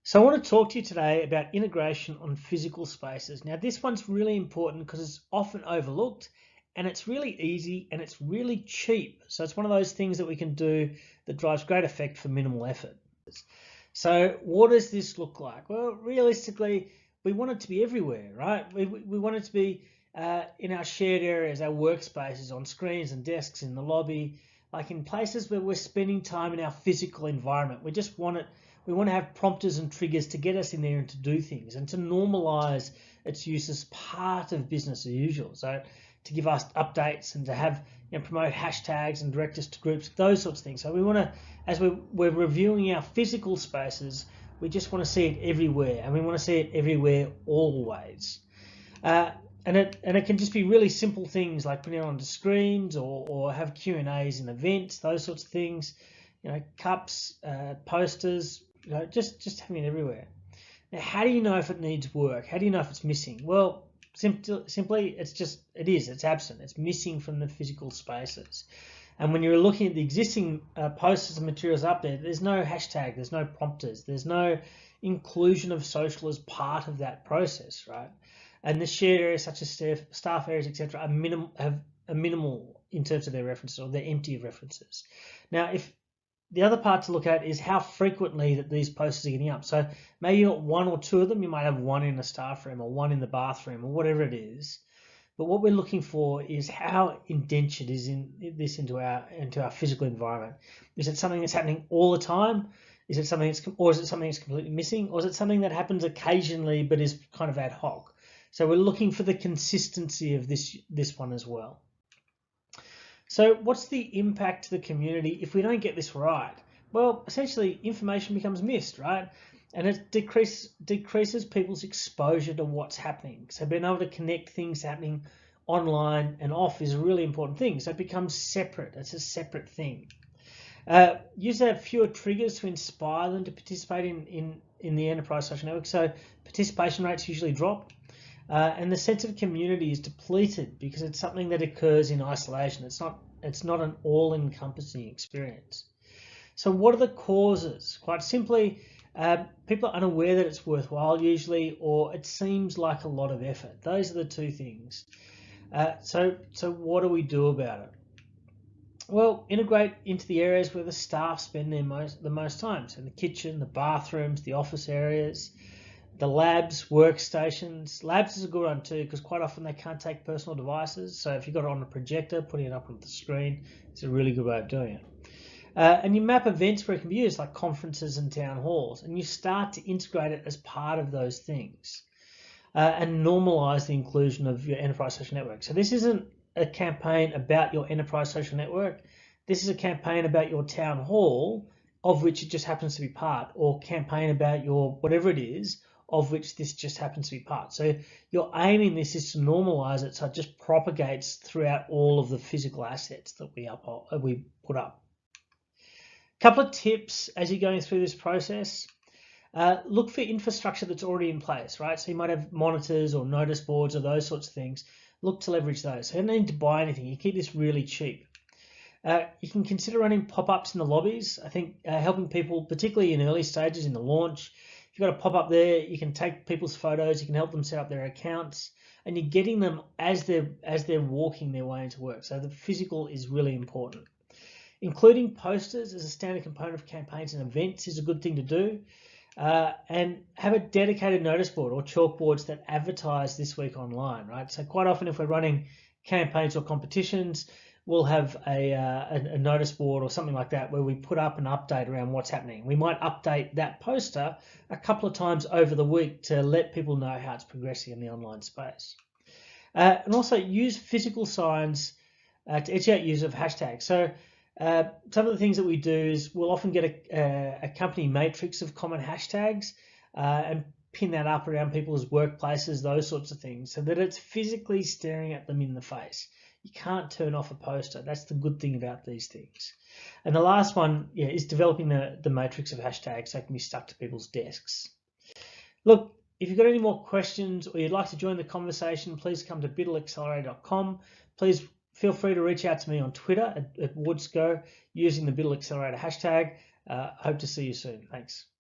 So I want to talk to you today about integration on physical spaces. Now this one's really important because it's often overlooked and it's really easy and it's really cheap. So it's one of those things that we can do that drives great effect for minimal effort. So what does this look like? Well, realistically, we want it to be everywhere, right? We want it to be in our shared areas, our workspaces, on screens and desks, in the lobby, like in places where we're spending time in our physical environment. We just want it. We want to have prompters and triggers to get us in there and to do things and to normalize its use as part of business as usual. So to give us updates and to have, promote hashtags and direct us to groups, those sorts of things. So we want to, as we're reviewing our physical spaces, we just want to see it everywhere, and we want to see it everywhere always. And it can just be really simple things like putting it onto screens or have Q&As in events, those sorts of things. Cups, posters, just having it everywhere. Now, how do you know if it needs work? How do you know if it's missing? Well, simply, it's absent. It's missing from the physical spaces. And when you're looking at the existing posters and materials up there, there's no hashtag, there's no prompters, there's no inclusion of social as part of that process, right? And the shared areas such as staff areas, etc., have a minimal in terms of their references, or they're empty of references. Now, if the other part to look at is how frequently that these posters are getting up. So maybe you've got one or two of them. You might have one in a staff room or one in the bathroom or whatever it is. But what we're looking for is how indentured is into our physical environment. Is it something that's happening all the time? Is it something that's completely missing? Or is it something that happens occasionally but is kind of ad hoc? So we're looking for the consistency of this one as well. So what's the impact to the community if we don't get this right? Well, essentially information becomes missed, right? And it decreases people's exposure to what's happening. So being able to connect things happening online and off is a really important thing. So it becomes separate. It's a separate thing. Use have fewer triggers to inspire them to participate in the enterprise social network. So participation rates usually drop. And the sense of community is depleted because it's something that occurs in isolation. It's not an all-encompassing experience. So what are the causes? Quite simply, people are unaware that it's worthwhile usually, or it seems like a lot of effort. Those are the two things. So what do we do about it? Well, integrate into the areas where the staff spend the most time. So in the kitchen, the bathrooms, the office areas, the labs, workstations. Labs is a good one too, because quite often they can't take personal devices. So if you've got it on a projector, putting it up on the screen is a really good way of doing it. And you map events where it can be used, like conferences and town halls, and you start to integrate it as part of those things and normalize the inclusion of your enterprise social network. So this isn't a campaign about your enterprise social network. This is a campaign about your town hall, of which it just happens to be part, or campaign about your whatever it is, of which this just happens to be part. So your aim in this is to normalize it so it just propagates throughout all of the physical assets that we put up. A couple of tips as you're going through this process. Look for infrastructure that's already in place, right? So you might have monitors or notice boards or those sorts of things. Look to leverage those. So you don't need to buy anything. You keep this really cheap. You can consider running pop-ups in the lobbies. I think helping people, particularly in early stages in the launch, if you've got a pop-up there, you can take people's photos, you can help them set up their accounts, and you're getting them as they're walking their way into work. So the physical is really important. Including posters as a standard component of campaigns and events is a good thing to do. And have a dedicated notice board or chalkboards that advertise this week online, right? So quite often if we're running campaigns or competitions, we'll have a notice board or something like that where we put up an update around what's happening. We might update that poster a couple of times over the week to let people know how it's progressing in the online space. And also use physical signs to educate use of hashtags. So some of the things that we do is we'll often get a company matrix of common hashtags and pin that up around people's workplaces, those sorts of things, so that it's physically staring at them in the face. You can't turn off a poster. That's the good thing about these things. And the last one is developing the matrix of hashtags so it can be stuck to people's desks. Look, if you've got any more questions or you'd like to join the conversation, please come to biddleaccelerator.com. Please feel free to reach out to me on Twitter at Woodsco using the Biddle Accelerator hashtag. Hope to see you soon. Thanks.